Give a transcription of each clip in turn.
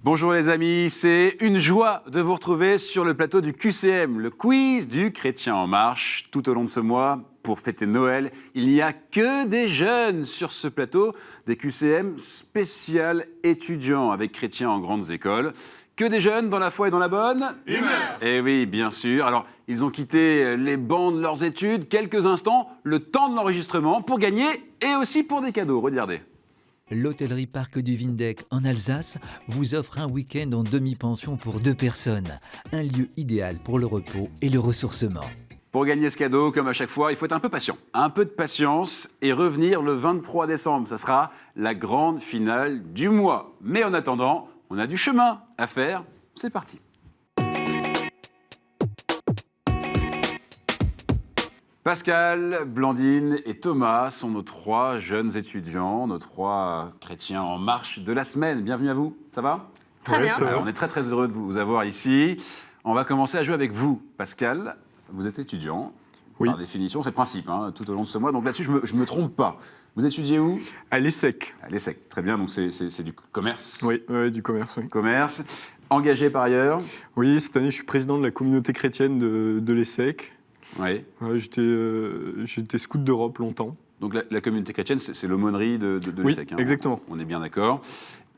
Bonjour les amis, c'est une joie de vous retrouver sur le plateau du QCM, le quiz du Chrétien en marche. Tout au long de ce mois, pour fêter Noël, il n'y a que des jeunes sur ce plateau, des QCM spécial étudiants avec chrétiens en grandes écoles. Que des jeunes dans la foi et dans la bonne humeur. Eh oui, bien sûr. Alors, ils ont quitté les bancs de leurs études quelques instants, le temps de l'enregistrement, pour gagner et aussi pour des cadeaux. Regardez. L'hôtellerie Parc du Vindeck en Alsace vous offre un week-end en demi-pension pour 2 personnes. Un lieu idéal pour le repos et le ressourcement. Pour gagner ce cadeau, comme à chaque fois, il faut être un peu patient. Un peu de patience et revenir le 23 décembre. Ça sera la grande finale du mois. Mais en attendant, on a du chemin à faire. C'est parti. Pascal, Blandine et Thomas sont nos 3 jeunes étudiants, nos 3 chrétiens en marche de la semaine. Bienvenue à vous, ça va ? Très bien. On est très très heureux de vous avoir ici. On va commencer à jouer avec vous. Pascal, vous êtes étudiant, Oui. Par définition, c'est le principe, tout au long de ce mois. Donc là-dessus, je me trompe pas. Vous étudiez où ? À l'ESSEC. À l'ESSEC, très bien, donc c'est du commerce. Oui, du commerce, oui. Commerce. Engagé par ailleurs ? Oui, cette année, je suis président de la communauté chrétienne de l'ESSEC. Oui. Ouais, j'étais scout d'Europe longtemps. Donc la communauté chrétienne, c'est l'aumônerie de Oui, l'ESSEC. exactement. On est bien d'accord.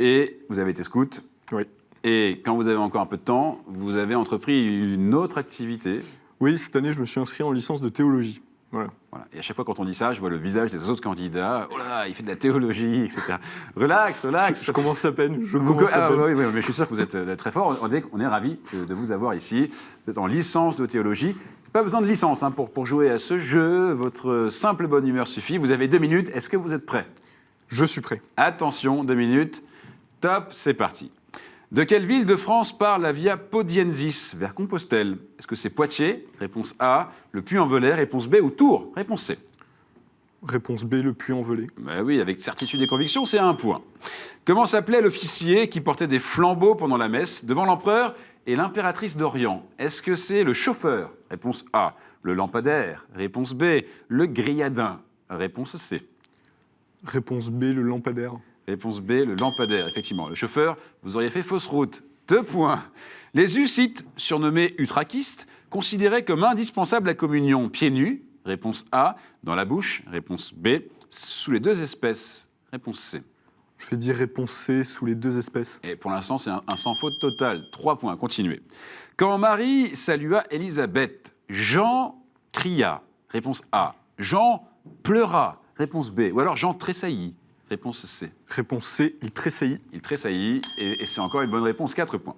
Et vous avez été scout. Oui. Et quand vous avez encore un peu de temps, vous avez entrepris une autre activité. Oui, cette année, je me suis inscrit en licence de théologie. Voilà. Voilà. Et à chaque fois, quand on dit ça, je vois le visage des autres candidats. Oh là là, il fait de la théologie, etc. Relax. Je commence à peine. Oui, mais je suis sûr que vous êtes très fort. On est ravis de vous avoir ici. Vous êtes en licence de théologie. Pas besoin de licence pour jouer à ce jeu. Votre simple bonne humeur suffit. Vous avez 2 minutes. Est-ce que vous êtes prêts ? Je suis prêt. Attention, 2 minutes. Top, c'est parti. De quelle ville de France part la Via Podiensis vers Compostelle ? Est-ce que c'est Poitiers ? Réponse A. Le Puy-en-Velay ? Réponse B. Ou Tours ? Réponse C. Réponse B, le Puy-en-Velay. Ben oui, avec certitude et conviction, c'est 1 point. Comment s'appelait l'officier qui portait des flambeaux pendant la messe devant l'empereur et l'impératrice d'Orient ? Est-ce que c'est le chauffeur ? Réponse A. Le lampadaire ? Réponse B. Le grilladin ? Réponse C. Réponse B, le lampadaire. Réponse B, le lampadaire, effectivement. Le chauffeur, vous auriez fait fausse route. 2 points. Les Hussites, surnommés utrakistes, considéraient comme indispensable la communion pieds nus. Réponse A, dans la bouche. Réponse B, sous les 2 espèces. Réponse C. Je vais dire réponse C, sous les 2 espèces. Et pour l'instant, c'est un sans faute total. 3 points, continuez. Quand Marie salua Élisabeth, Jean cria. Réponse A. Jean pleura. Réponse B. Ou alors Jean tressaillit. Réponse C. Réponse C, il tressaillit. Il tressaillit, et c'est encore une bonne réponse, 4 points.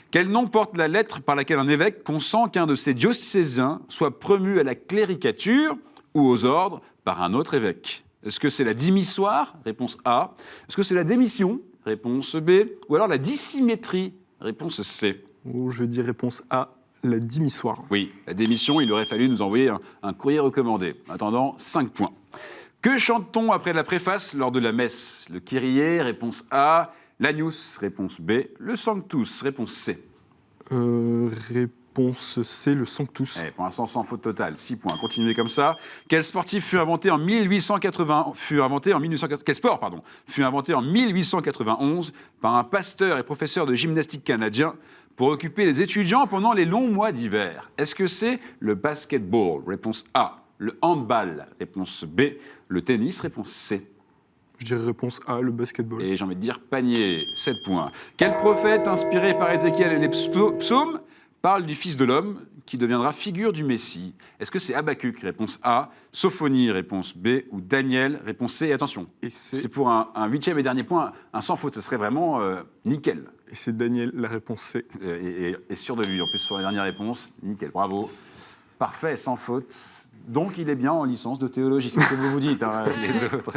Quel nom porte la lettre par laquelle un évêque consent qu'un de ses diocésains soit promu à la cléricature ou aux ordres par un autre évêque ? Est-ce que c'est la dimissoire ? Réponse A. Est-ce que c'est la démission ? Réponse B. Ou alors la dissymétrie ? Réponse C. Ou je vais dire réponse A, la dimissoire. Oui, la démission, il aurait fallu nous envoyer un courrier recommandé. En attendant, 5 points. Que chante-t-on après la préface lors de la messe ? Le Kyrie, réponse A. L'Agnus, réponse B. Le Sanctus, réponse C. Réponse C, le Sanctus. Pour l'instant, sans faute totale. 6 points. Continuez comme ça. Quel sportif fut inventé en 1891 par un pasteur et professeur de gymnastique canadien pour occuper les étudiants pendant les longs mois d'hiver ? Est-ce que c'est le basketball ? Réponse A. Le handball, réponse B. Le tennis, réponse C. Je dirais réponse A, le basketball. Et j'ai envie de dire panier, 7 points. Quel prophète, inspiré par Ézéchiel et les psaumes, parle du Fils de l'homme qui deviendra figure du Messie ? Est-ce que c'est Habacuc, réponse A, Sophonie, réponse B, ou Daniel, réponse C ? Et attention, c'est pour un 8e et dernier point, un sans faute, ce serait vraiment nickel. Et c'est Daniel, la réponse C. Et sûr de lui, en plus sur la dernière réponse, nickel, bravo. Parfait, sans faute. Donc, il est bien en licence de théologie, c'est ce que vous vous dites, les autres.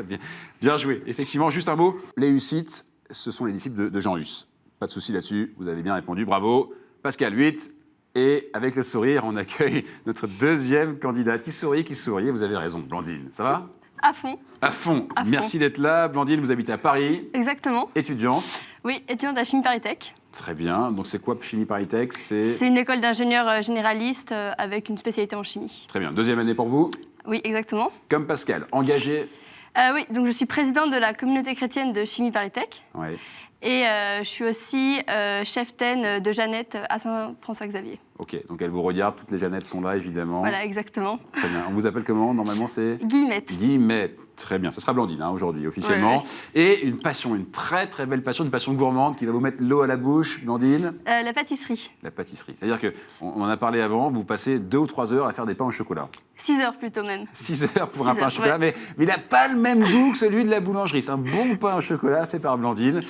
Bien joué. Effectivement, juste un mot, les Hussites, ce sont les disciples de Jean Hus. Pas de souci là-dessus, vous avez bien répondu, bravo. Pascal, 8. Et avec le sourire, on accueille notre 2e candidate. Qui sourit, vous avez raison. Blandine, ça va ? À fond. À fond. À fond. Merci d'être là. Blandine, vous habitez à Paris. Exactement. Étudiante. Oui, étudiante à Chimie Paris-Tech. Très bien. Donc, c'est quoi Chimie Paris-Tech ? C'est une école d'ingénieurs généralistes avec une spécialité en chimie. Très bien. 2e année pour vous ? Oui, exactement. Comme Pascal, engagé. Oui, donc je suis présidente de la communauté chrétienne de Chimie Paris-Tech. Ouais. Et je suis aussi cheftaine de Jeannette à Saint-François-Xavier. Ok, donc elle vous regarde, toutes les Jeannettes sont là, évidemment. Voilà, exactement. Très bien. On vous appelle comment? Normalement, c'est Guillemette. Guillemette. Très bien. Ce sera Blandine, aujourd'hui, officiellement. Ouais. Et une passion, une très très belle passion, une passion gourmande qui va vous mettre l'eau à la bouche, Blandine. La pâtisserie. La pâtisserie. C'est-à-dire qu'on en a parlé avant, vous passez 2 ou 3 heures à faire des pains au chocolat. 6 heures plutôt même. 6 heures pour 6 un pain au heures, chocolat, ouais. mais il n'a pas le même goût que celui de la boulangerie. C'est un bon pain au chocolat fait par Blandine.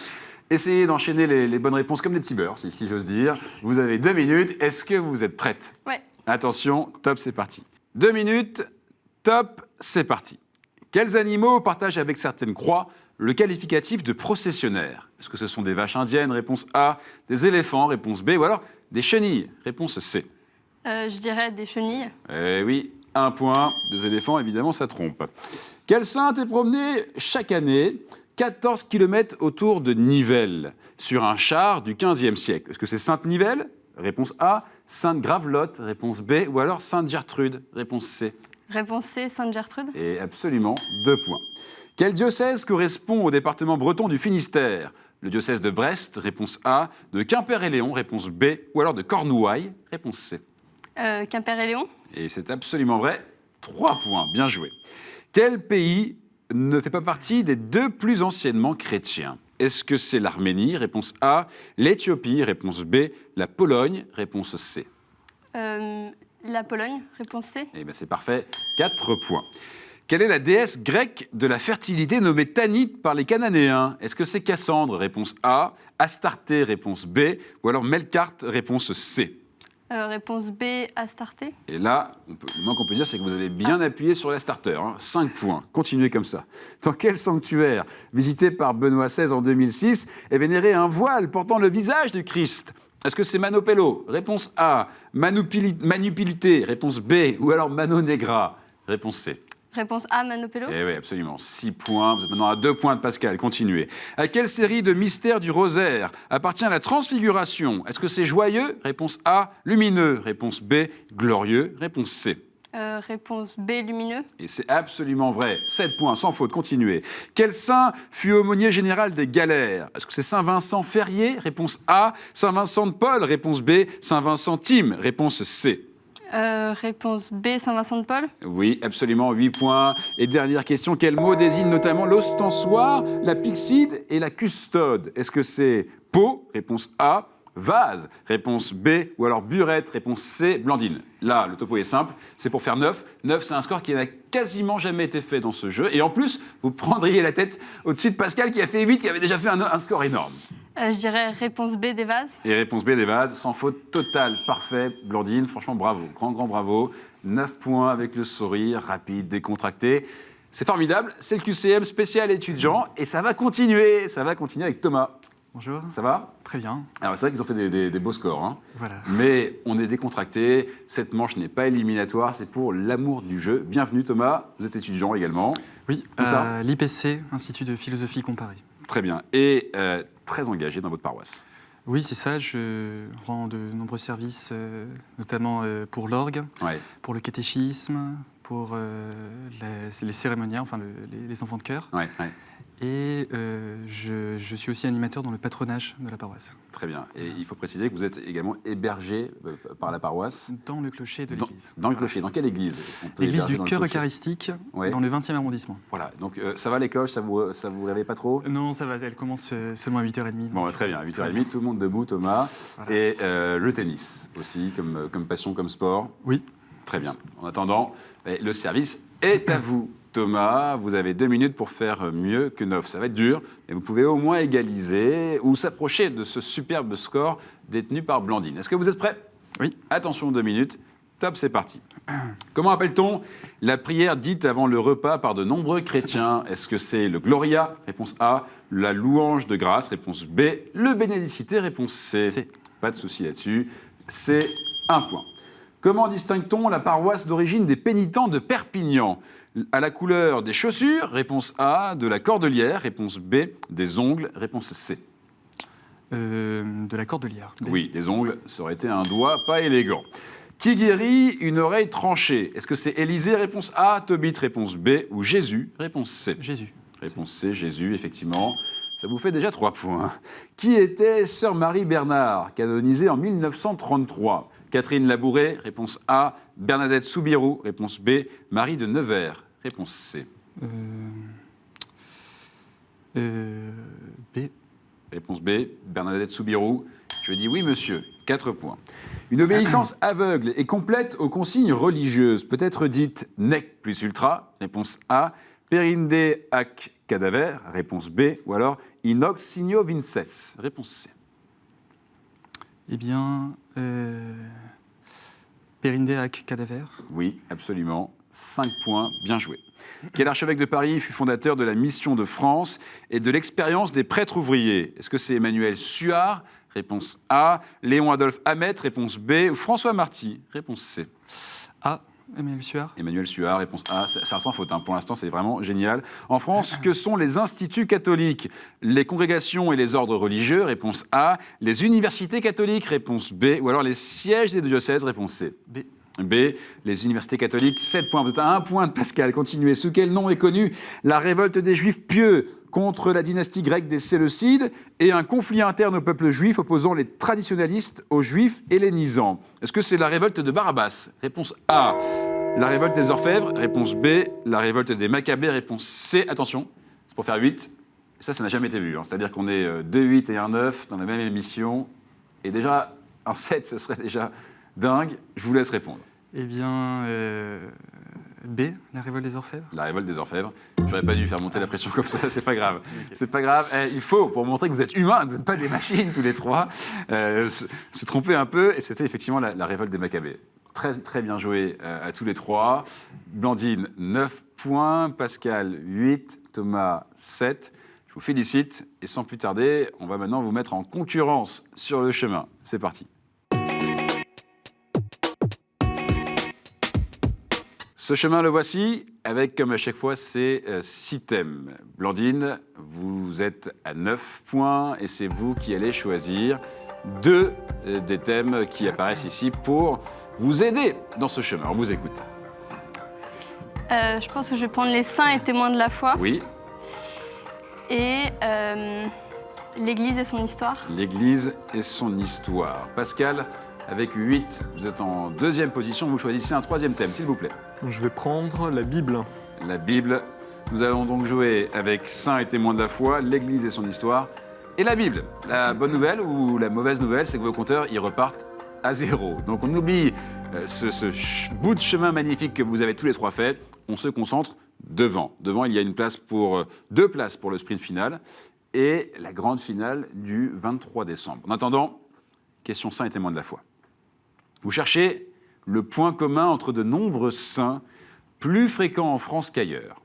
Essayez d'enchaîner les bonnes réponses comme des petits beurres, si j'ose dire. Vous avez 2 minutes. Est-ce que vous êtes prête? Ouais. Attention, top, c'est parti. 2 minutes, top, c'est parti. Quels animaux partagent avec certaines croix le qualificatif de processionnaire? Est-ce que ce sont des vaches indiennes? Réponse A. Des éléphants? Réponse B. Ou alors des chenilles? Réponse C. Je dirais des chenilles. Eh oui, 1 point. Des éléphants, évidemment, ça trompe. Quelle sainte est promenée chaque année 14 km autour de Nivelles sur un char du XVe siècle? Est-ce que c'est Sainte-Nivelle? Réponse A. Sainte-Gravelotte? Réponse B. Ou alors Sainte-Gertrude? Réponse C. Réponse C, Sainte-Gertrude. Et absolument, 2 points. Quel diocèse correspond au département breton du Finistère? Le diocèse de Brest, réponse A. De Quimper-et-Léon, réponse B. Ou alors de Cornouailles, réponse C. Quimper-et-Léon. Et c'est absolument vrai, 3 points, bien joué. Quel pays ne fait pas partie des 2 plus anciennement chrétiens? Est-ce que c'est l'Arménie, réponse A. L'Éthiopie, réponse B. La Pologne, réponse C. La Pologne, réponse C. Eh bien, c'est parfait. 4 points. Quelle est la déesse grecque de la fertilité nommée Tanit par les Cananéens? Est-ce que c'est Cassandre? Réponse A. Astarté? Réponse B. Ou alors Melkart? Réponse C. Réponse B, Astarté. Et là, le moins qu'on peut dire, c'est que vous avez bien appuyé sur la starter. 5 points. Continuez comme ça. Dans quel sanctuaire, visité par Benoît XVI en 2006, est vénéré un voile portant le visage du Christ? Est-ce que c'est Manopello? Réponse A. Manupilité? Réponse B. Ou alors Mano Negra? Réponse C. Réponse A, Manopello. Eh oui, absolument. 6 points. Vous êtes maintenant à 2 points de Pascal. Continuez. À quelle série de mystères du rosaire appartient la transfiguration? Est-ce que c'est joyeux? Réponse A. Lumineux? Réponse B. Glorieux? Réponse C. Réponse B, lumineux. Et c'est absolument vrai. 7 points, sans faute. Continuez. Quel saint fut aumônier général des galères? Est-ce que c'est Saint Vincent Ferrier? Réponse A. Saint Vincent de Paul? Réponse B. Saint Vincent Tim? Réponse C. Réponse B, Saint-Vincent de Paul. Oui, absolument, 8 points. Et dernière question, quel mot désigne notamment l'ostensoir, la pyxide et la custode? Est-ce que c'est pot? Réponse A. Vase? Réponse B. Ou alors burette? Réponse C. Blandine. Là, le topo est simple, c'est pour faire 9. 9, c'est un score qui n'a quasiment jamais été fait dans ce jeu. Et en plus, vous prendriez la tête au-dessus de Pascal qui a fait 8, qui avait déjà fait un score énorme. Je dirais réponse B, des vases. Et réponse B, des vases, sans faute totale, parfait, Blandine, franchement bravo, grand bravo. 9 points avec le sourire, rapide, décontracté. C'est formidable, c'est le QCM spécial étudiant et ça va continuer avec Thomas. Bonjour. Ça va? Très bien. Alors c'est vrai qu'ils ont fait des beaux scores, hein. Voilà. Mais on est décontracté, cette manche n'est pas éliminatoire, c'est pour l'amour du jeu. Bienvenue Thomas, vous êtes étudiant également. Oui, Où ça l'IPC, Institut de philosophie comparée. Très bien, et très engagé dans votre paroisse. Oui, c'est ça, je rends de nombreux services, notamment pour l'orgue, Ouais. pour le catéchisme, pour les cérémoniaires, enfin les enfants de chœur. Ouais. Et je suis aussi animateur dans le patronage de la paroisse. Très bien. Et il faut préciser que vous êtes également hébergé par la paroisse. Dans le clocher de l'église. Dans le clocher. Dans quelle église? L'église du Cœur Eucharistique, Ouais. dans le 20e arrondissement. Voilà. Donc ça va les cloches, ça vous réveille pas trop? Non, ça va, elle commence seulement à 8h30. Bon, très bien. À 8h30, tout le monde debout, Thomas. Voilà. Et le tennis aussi, comme passion, comme sport. Oui. Très bien. En attendant, le service est à vous. Thomas, vous avez 2 minutes pour faire mieux que 9. Ça va être dur, mais vous pouvez au moins égaliser ou s'approcher de ce superbe score détenu par Blandine. Est-ce que vous êtes prêts? Oui. Attention, 2 minutes. Top, c'est parti. Comment appelle-t-on la prière dite avant le repas par de nombreux chrétiens? Est-ce que c'est le Gloria? Réponse A. La louange de grâce? Réponse B. Le Bénédicité? Réponse C. C. Pas de souci là-dessus. C'est 1 point. Comment distingue-t-on la paroisse d'origine des pénitents de Perpignan? À la couleur des chaussures? Réponse A. De la cordelière? Réponse B. Des ongles? Réponse C. De la cordelière. B. Oui, les ongles, ça aurait été un doigt pas élégant. Qui guérit une oreille tranchée? Est-ce que c'est Élisée? Réponse A. Tobit? Réponse B. Ou Jésus? Réponse C. Jésus. Réponse C. Jésus, effectivement. Ça vous fait déjà 3 points. Qui était Sœur Marie Bernard, canonisée en 1933? Catherine Labouré, réponse A. Bernadette Soubirous, réponse B. Marie de Nevers, réponse C. B. Réponse B. Bernadette Soubirous. Je dis oui, monsieur. 4 points. Une obéissance aveugle et complète aux consignes religieuses peut être dite nec plus ultra, réponse A. Perinde ac cadaver, réponse B. Ou alors inox signo vinces, réponse C. Eh bien, Perinde ac cadaver. Oui, absolument. 5 points, bien joué. Quel archevêque de Paris fut fondateur de la Mission de France et de l'expérience des prêtres ouvriers? Est-ce que c'est Emmanuel Suard? Réponse A. Léon-Adolphe Hamet, réponse B. Ou François Marty, réponse C. A. Emmanuel Suard. Emmanuel Suard, réponse A. Ça sans faute, hein. Pour l'instant, c'est vraiment génial. En France, que sont les instituts catholiques? Les congrégations et les ordres religieux, réponse A. Les universités catholiques, réponse B. Ou alors les sièges des diocèses, réponse C. B. B. Les universités catholiques, 7 points. Vous êtes à 1 point de Pascal. Continuez. Sous quel nom est connue la révolte des Juifs pieux contre la dynastie grecque des Séleucides et un conflit interne au peuple juif opposant les traditionalistes aux Juifs hellénisants? Est-ce que c'est la révolte de Barabbas? Réponse A. La révolte des Orfèvres? Réponse B. La révolte des Maccabées? Réponse C. Attention, c'est pour faire 8. Ça n'a jamais été vu. Hein. C'est-à-dire qu'on est 2 8 et un 9 dans la même émission. Et déjà, un 7, ce serait déjà dingue. Je vous laisse répondre. Eh bien, B. La révolte des Orfèvres. La révolte des Orfèvres. J'aurais pas dû faire monter la pression comme ça, c'est pas grave. Okay. C'est pas grave. Il faut, pour montrer que vous êtes humains, vous n'êtes pas des machines tous les trois, se tromper un peu. Et c'était effectivement la révolte des Maccabées. Très, très bien joué à tous les trois. Blandine, 9 points. Pascal, 8. Thomas, 7. Je vous félicite. Et sans plus tarder, on va maintenant vous mettre en concurrence sur le chemin. C'est parti. Ce chemin, le voici, avec, comme à chaque fois, ces 6 thèmes. Blandine, vous êtes à 9 points et c'est vous qui allez choisir 2 des thèmes qui apparaissent ici pour vous aider dans ce chemin. On vous écoute. Je pense que je vais prendre les saints et témoins de la foi. Oui. Et l'Église et son histoire. L'Église et son histoire. Pascal, avec 8, vous êtes en 2e position. Vous choisissez un 3e thème, s'il vous plaît. Je vais prendre la Bible. La Bible. Nous allons donc jouer avec Saints et témoins de la foi, l'Église et son histoire, et la Bible. La bonne nouvelle ou la mauvaise nouvelle, c'est que vos compteurs, ils repartent à 0. Donc on oublie ce bout de chemin magnifique que vous avez tous les 3 fait. On se concentre devant. Devant, il y a 2 places pour le sprint final et la grande finale du 23 décembre. En attendant, question Saints et témoins de la foi. Vous cherchez le point commun entre de nombreux saints, plus fréquents en France qu'ailleurs.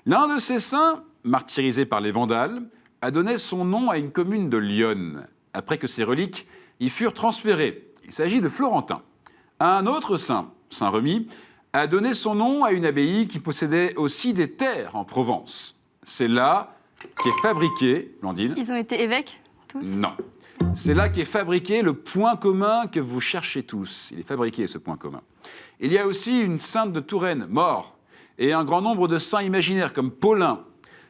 L'un de ces saints, martyrisé par les Vandales, a donné son nom à une commune de Lyon, après que ses reliques y furent transférées. Il s'agit de Florentin. Un autre saint, Saint Remi, a donné son nom à une abbaye qui possédait aussi des terres en Provence. C'est là qu'est fabriqué, Blandine. Ils ont été évêques, tous? Non. C'est là qu'est fabriqué le point commun que vous cherchez tous. Il est fabriqué, ce point commun. Il y a aussi une sainte de Touraine, mort, et un grand nombre de saints imaginaires, comme Paulin.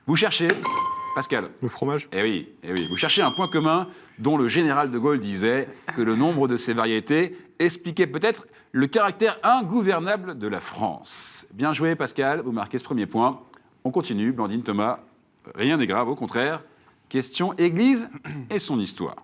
Vous cherchez, Pascal? Le fromage? Eh oui. Vous cherchez un point commun dont le général de Gaulle disait que le nombre de ces variétés expliquait peut-être le caractère ingouvernable de la France. Bien joué, Pascal, vous marquez ce premier point. On continue, Blandine, Thomas, rien n'est grave, au contraire. Question Église et son histoire.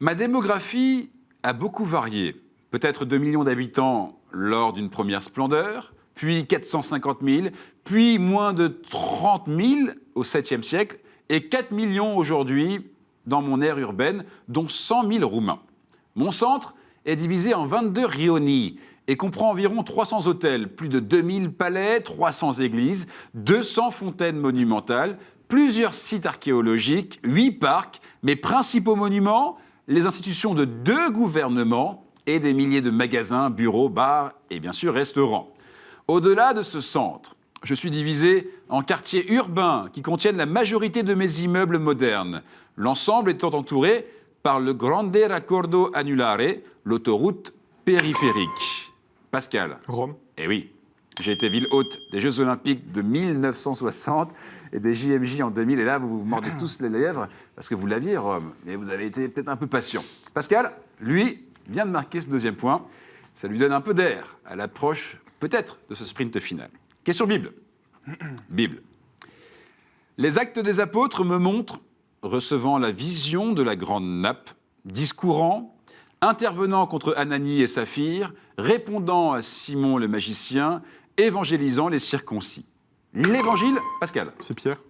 Ma démographie a beaucoup varié. Peut-être 2 millions d'habitants lors d'une première splendeur, puis 450 000, puis moins de 30 000 au 7e siècle, et 4 millions aujourd'hui dans mon aire urbaine, dont 100 000 Roumains. Mon centre est divisé en 22 rioni et comprend environ 300 hôtels, plus de 2000 palais, 300 églises, 200 fontaines monumentales, plusieurs sites archéologiques, 8 parcs, mes principaux monuments, les institutions de 2 gouvernements et des milliers de magasins, bureaux, bars et bien sûr restaurants. Au-delà de ce centre, je suis divisé en quartiers urbains qui contiennent la majorité de mes immeubles modernes, l'ensemble étant entouré par le Grande Raccordo Anulare, l'autoroute périphérique. Pascal. Rome. Eh oui. J'ai été ville hôte des Jeux Olympiques de 1960 et des JMJ en 2000. Et là, vous vous mordez tous les lèvres parce que vous l'aviez, Rome. Mais vous avez été peut-être un peu patient. Pascal, lui, vient de marquer ce deuxième point. Ça lui donne un peu d'air à l'approche, peut-être, de ce sprint final. Question Bible. Bible. Les actes des apôtres me montrent, recevant la vision de la grande nappe, discourant, intervenant contre Ananie et Saphir, répondant à Simon le magicien, évangélisant les circoncis. L'évangile, Pascal. C'est Pierre.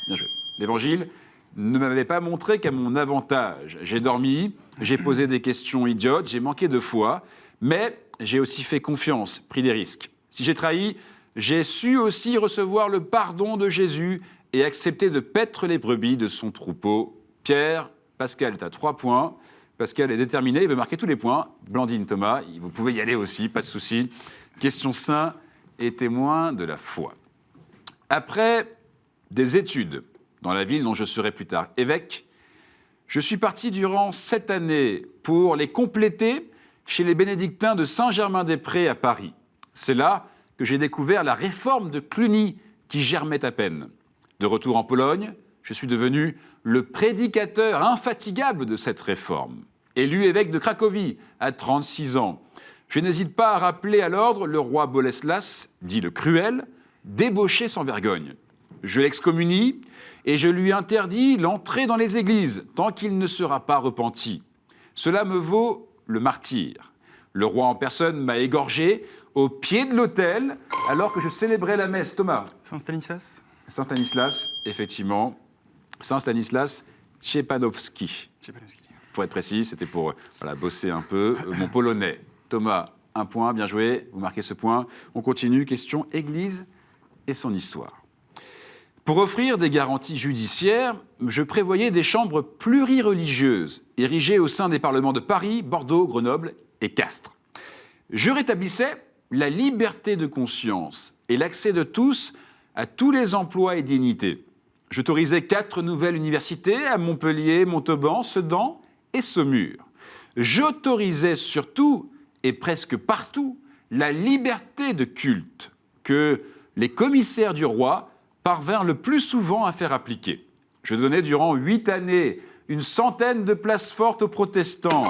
Bien joué. L'évangile ne m'avait pas montré qu'à mon avantage. J'ai dormi, j'ai posé des questions idiotes, j'ai manqué de foi, mais j'ai aussi fait confiance, pris des risques. Si j'ai trahi, j'ai su aussi recevoir le pardon de Jésus et accepter de paître les brebis de son troupeau. Pierre, Pascal est à 3 points. Pascal est déterminé, il veut marquer tous les points. Blandine, Thomas, vous pouvez y aller aussi, pas de souci. Question saint et témoin de la foi. Après des études dans la ville dont je serai plus tard évêque, je suis parti durant 7 années pour les compléter chez les bénédictins de Saint-Germain-des-Prés à Paris. C'est là que j'ai découvert la réforme de Cluny qui germait à peine. De retour en Pologne, je suis devenu le prédicateur infatigable de cette réforme. Élu évêque de Cracovie à 36 ans, je n'hésite pas à rappeler à l'ordre le roi Boleslas, dit le Cruel, débauché sans vergogne. Je l'excommunie et je lui interdis l'entrée dans les églises tant qu'il ne sera pas repenti. Cela me vaut le martyre. Le roi en personne m'a égorgé au pied de l'autel alors que je célébrais la messe. Thomas. Saint Stanislas. Saint Stanislas, effectivement. Saint Stanislas Szczepanowski. Pour être précis, c'était pour bosser un peu mon polonais. Thomas, 1 point, bien joué, vous marquez ce point. On continue, question Église et son histoire. Pour offrir des garanties judiciaires, je prévoyais des chambres plurireligieuses, érigées au sein des parlements de Paris, Bordeaux, Grenoble et Castres. Je rétablissais la liberté de conscience et l'accès de tous à tous les emplois et dignités. J'autorisais 4 nouvelles universités à Montpellier, Montauban, Sedan et Saumur. J'autorisais surtout, et presque partout, la liberté de culte que les commissaires du roi parvinrent le plus souvent à faire appliquer. Je donnais durant 8 années une centaine de places fortes aux protestants.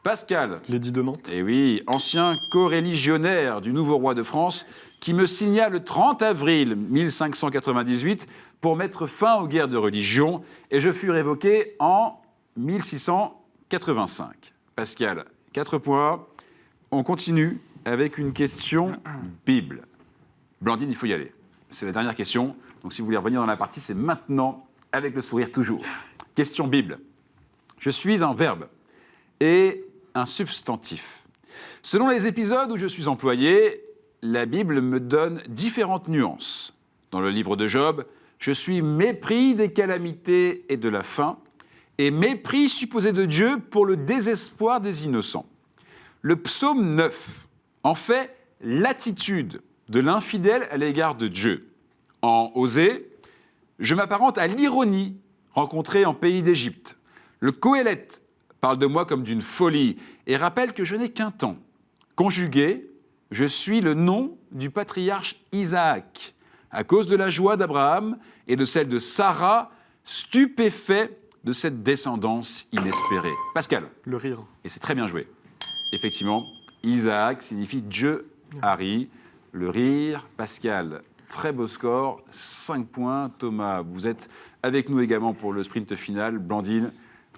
Pascal. L'édit de Nantes. Eh oui, ancien coreligionnaire du nouveau roi de France, qui me signa le 30 avril 1598 pour mettre fin aux guerres de religion, et je fus révoqué en 1685. Pascal, 4 points. On continue avec une question Bible. Blandine, il faut y aller. C'est la dernière question, donc si vous voulez revenir dans la partie, c'est maintenant, avec le sourire toujours. Question Bible. Je suis un verbe et un substantif. Selon les épisodes où je suis employé, la Bible me donne différentes nuances. Dans le livre de Job, je suis mépris des calamités et de la faim, et mépris supposé de Dieu pour le désespoir des innocents. Le psaume 9 en fait l'attitude de l'infidèle à l'égard de Dieu. En Osée, je m'apparente à l'ironie rencontrée en pays d'Égypte. Le Qoéleth parle de moi comme d'une folie et rappelle que je n'ai qu'un temps. Conjugué, je suis le nom du patriarche Isaac, à cause de la joie d'Abraham et de celle de Sarah, stupéfait de cette descendance inespérée. Pascal. Le rire. Et c'est très bien joué. Effectivement, Isaac signifie Dieu a ri. Le rire, Pascal, très beau score, 5 points. Thomas, vous êtes avec nous également pour le sprint final. Blandine,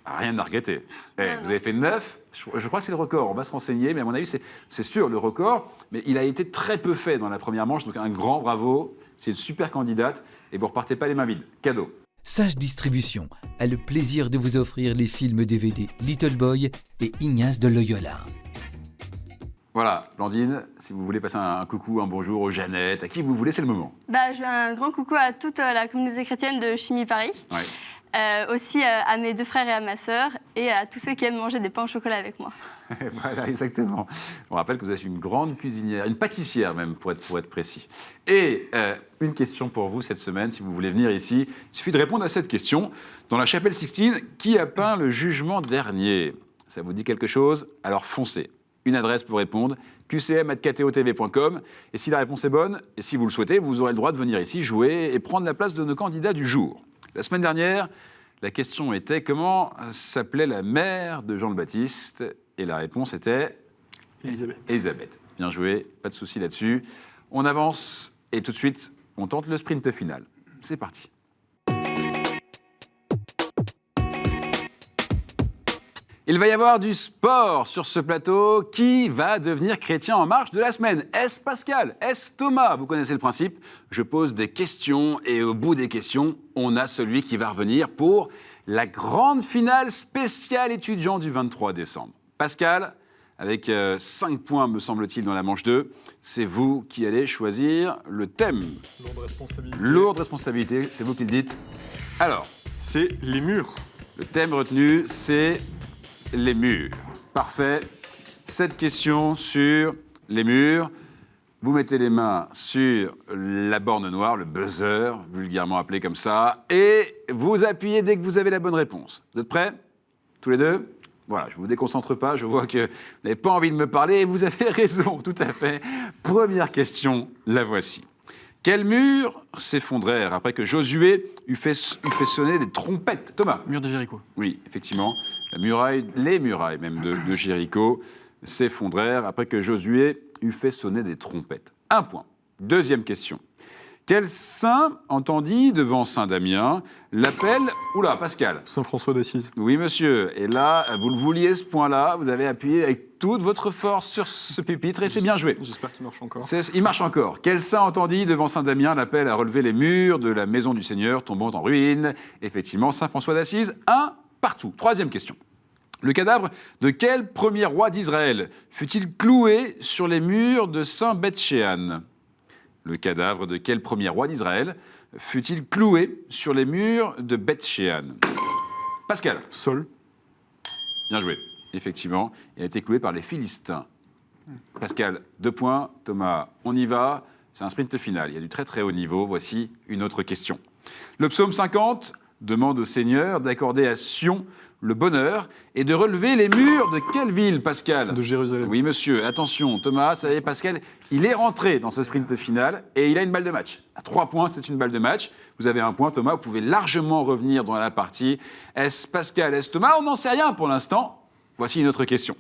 rien à regretter. Vous avez fait 9, je crois que c'est le record, on va se renseigner, mais à mon avis, c'est sûr le record, mais il a été très peu fait dans la première manche, donc un grand bravo, c'est une super candidate, et vous repartez pas les mains vides. Cadeau. Sage Distribution a le plaisir de vous offrir les films DVD Little Boy et Ignace de Loyola. Voilà, Blandine, si vous voulez passer un coucou, un bonjour aux Jeannette, à qui vous voulez, c'est le moment. Je fais un grand coucou à toute la communauté chrétienne de Chimie Paris. Ouais. Aussi à mes 2 frères et à ma sœur, et à tous ceux qui aiment manger des pains au chocolat avec moi. Voilà, exactement. On rappelle que vous êtes une grande cuisinière, une pâtissière même, pour être précis. Et une question pour vous cette semaine, si vous voulez venir ici. Il suffit de répondre à cette question. Dans la chapelle Sixtine, qui a peint le jugement dernier? Ça vous dit quelque chose? Alors foncez. une adresse pour répondre, qcm@ktotv.com. Et si la réponse est bonne, et si vous le souhaitez, vous aurez le droit de venir ici jouer et prendre la place de nos candidats du jour. La semaine dernière, la question était comment s'appelait la mère de Jean le Baptiste, et la réponse était Elisabeth. Elisabeth. Bien joué, pas de souci là-dessus. On avance et tout de suite, on tente le sprint final. C'est parti. Il va y avoir du sport sur ce plateau. Qui va devenir chrétien en marche de la semaine? Est-ce Pascal? Est-ce Thomas? Vous connaissez le principe. Je pose des questions et au bout des questions, on a celui qui va revenir pour la grande finale spéciale étudiant du 23 décembre. Pascal, avec 5 points, me semble-t-il, dans la manche 2, c'est vous qui allez choisir le thème. Lourde responsabilité. Lourde responsabilité, c'est vous qui le dites. Alors, C'est les murs. le thème retenu, c'est les murs. Parfait. Cette question sur les murs. Vous mettez les mains sur la borne noire, le buzzer, vulgairement appelé comme ça, et vous appuyez dès que vous avez la bonne réponse. Vous êtes prêts? Tous les deux? Voilà, je ne vous déconcentre pas, je vois que vous n'avez pas envie de me parler, et vous avez raison, tout à fait. Première question, la voici. Quels murs s'effondrèrent après que Josué eut fait sonner des trompettes? Thomas? Mur de Jéricho. Oui, effectivement. Les murailles même de Jéricho s'effondrèrent après que Josué eut fait sonner des trompettes. 1 point. Deuxième question. Quel saint entendit devant Saint Damien l'appel... Oula, Pascal. Saint François d'Assise. Oui, monsieur. Et là, vous le vouliez, ce point-là. Vous avez appuyé avec toute votre force sur ce pupitre et c'est bien joué. J'espère qu'il marche encore. Il marche encore. Quel saint entendit devant Saint Damien l'appel à relever les murs de la maison du Seigneur tombant en ruine? Effectivement, Saint François d'Assise. 1 partout. Troisième question. Le cadavre de quel premier roi d'Israël fut-il cloué sur les murs de Saint-Beth-Shean? Le cadavre de quel premier roi d'Israël fut-il cloué sur les murs de Beth-Shean? Pascal. Sol. Bien joué. Effectivement, il a été cloué par les Philistins. Pascal, 2 points. Thomas, on y va. C'est un sprint final. Il y a du très très haut niveau. Voici une autre question. Le psaume 50 demande au Seigneur d'accorder à Sion le bonheur et de relever les murs de quelle ville, Pascal? De Jérusalem. Oui, monsieur. Attention, Thomas, ça y est, Pascal, il est rentré dans ce sprint final et il a une balle de match. À 3 points, c'est une balle de match. Vous avez 1 point, Thomas. Vous pouvez largement revenir dans la partie. Est-ce Pascal, est-ce Thomas? On n'en sait rien pour l'instant. Voici une autre question.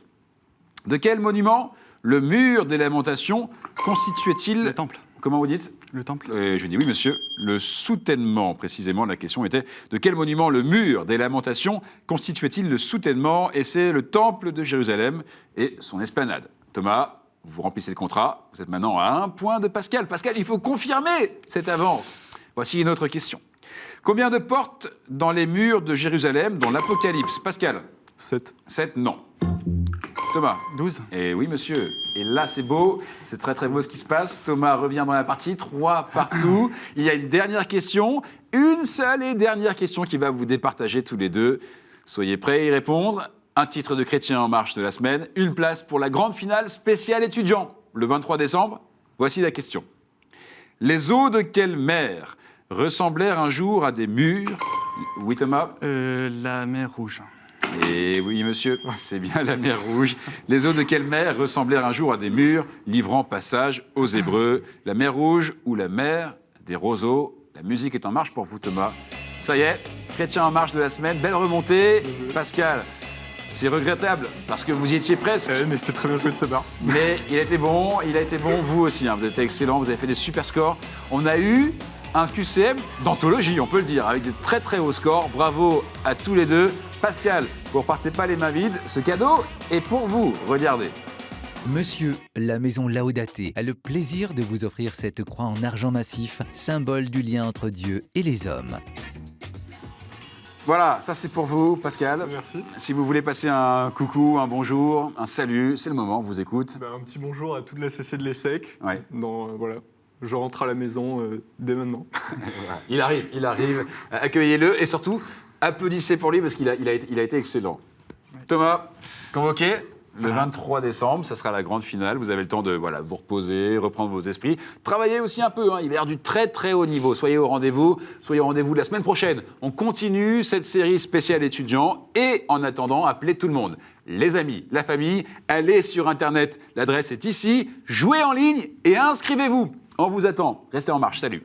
De quel monument le mur des lamentations constituait-il? Le temple. Comment vous dites? Le temple. Je dis oui, monsieur. Le soutènement, précisément, la question était de quel monument le mur des lamentations constituait-il le soutènement? Et c'est le temple de Jérusalem et son esplanade. Thomas, vous remplissez le contrat. Vous êtes maintenant à 1 point de Pascal. Pascal, il faut confirmer cette avance. Voici une autre question. Combien de portes dans les murs de Jérusalem dans l'Apocalypse? Pascal? 7. 7, non. Thomas? 12. Et oui, monsieur. Et là, c'est beau. C'est très, très beau ce qui se passe. Thomas revient dans la partie. 3 partout. Il y a une dernière question. Une seule et dernière question qui va vous départager tous les deux. Soyez prêts à y répondre. Un titre de chrétien en marche de la semaine. Une place pour la grande finale spéciale étudiant. Le 23 décembre. Voici la question. Les eaux de quelle mer ressemblèrent un jour à des murs? Oui, Thomas? La mer Rouge. Et oui, monsieur, c'est bien la mer Rouge. Les eaux de quelle mer ressemblèrent un jour à des murs, livrant passage aux Hébreux? La mer Rouge ou la mer des roseaux? La musique est en marche pour vous, Thomas. Ça y est, chrétien en marche de la semaine, belle remontée. Pascal, c'est regrettable, parce que vous y étiez presque. Mais c'était très bien joué de sa part. Mais il a été bon, vous aussi. Vous êtes excellent, vous avez fait des super scores. On a eu un QCM d'anthologie, on peut le dire, avec des très très hauts scores. Bravo à tous les deux. Pascal, vous repartez pas les mains vides, ce cadeau est pour vous, regardez. Monsieur, la maison Laodaté a le plaisir de vous offrir cette croix en argent massif, symbole du lien entre Dieu et les hommes. Voilà, ça c'est pour vous, Pascal. Merci. Si vous voulez passer un coucou, un bonjour, un salut, c'est le moment, on vous écoute. Un petit bonjour à toute la CC de l'ESSEC. Ouais. Voilà. Je rentre à la maison dès maintenant. Il arrive. Accueillez-le et surtout, applaudissez pour lui parce qu'il a été excellent. Thomas, convoqué, Le 23 décembre, ça sera la grande finale. Vous avez le temps de vous reposer, reprendre vos esprits. Travaillez aussi un peu, hein. Il va y avoir du très très haut niveau. Soyez au rendez-vous la semaine prochaine. On continue cette série spéciale étudiants et en attendant, appelez tout le monde. Les amis, la famille, allez sur Internet. L'adresse est ici. Jouez en ligne et inscrivez-vous. On vous attend. Restez en marche. Salut.